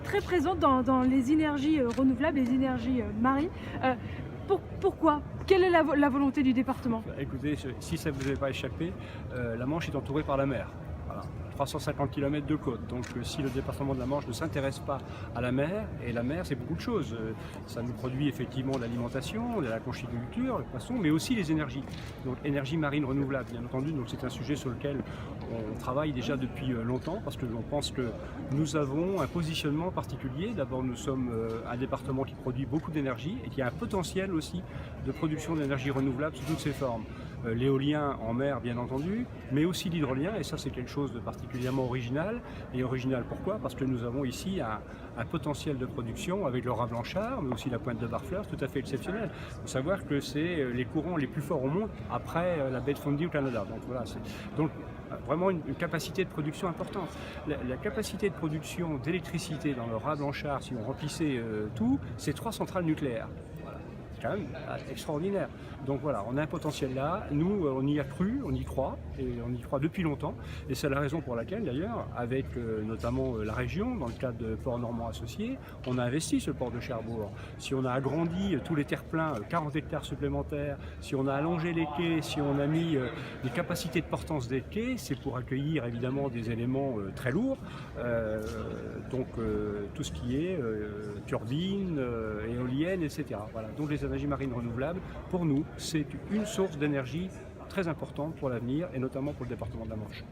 Très présente dans les énergies renouvelables, les énergies marines. Pourquoi? Quelle est la volonté du département? Écoutez, si ça ne vous avait pas échappé, la Manche est entourée par la mer. Voilà. 350 km de côte. Donc si le département de la Manche ne s'intéresse pas à la mer, et la mer c'est beaucoup de choses, ça nous produit effectivement de l'alimentation, de la conchyliculture, le poisson, mais aussi les énergies. Donc énergie marine renouvelable bien entendu, donc c'est un sujet sur lequel on travaille déjà depuis longtemps parce que l'on pense que nous avons un positionnement particulier. D'abord nous sommes un département qui produit beaucoup d'énergie et qui a un potentiel aussi de production d'énergie renouvelable sous toutes ses formes. L'éolien en mer bien entendu, mais aussi l'hydrolien, et ça c'est quelque chose de particulièrement original. Et original pourquoi? Parce que nous avons ici un potentiel de production avec le rat blanchard, mais aussi la pointe de Barfleur, tout à fait exceptionnel. Il faut savoir que c'est les courants les plus forts au monde après la baie de Fundy au Canada. Donc voilà, donc vraiment une capacité de production importante. La capacité de production d'électricité dans le rat blanchard, si on remplissait tout, c'est 3 centrales nucléaires. C'est quand même extraordinaire. Donc voilà, on a un potentiel là. Nous, on y a cru, on y croit, et on y croit depuis longtemps. Et c'est la raison pour laquelle, d'ailleurs, avec notamment la région, dans le cadre de Port Normand Associés, on a investi sur le port de Cherbourg. Si on a agrandi tous les terre-pleins, 40 hectares supplémentaires, si on a allongé les quais, si on a mis des capacités de portance des quais, c'est pour accueillir évidemment des éléments très lourds. Donc tout ce qui est turbines, éoliennes, etc. Voilà. Donc les énergies marines renouvelables, pour nous, c'est une source d'énergie très importante pour l'avenir et notamment pour le département de la Manche.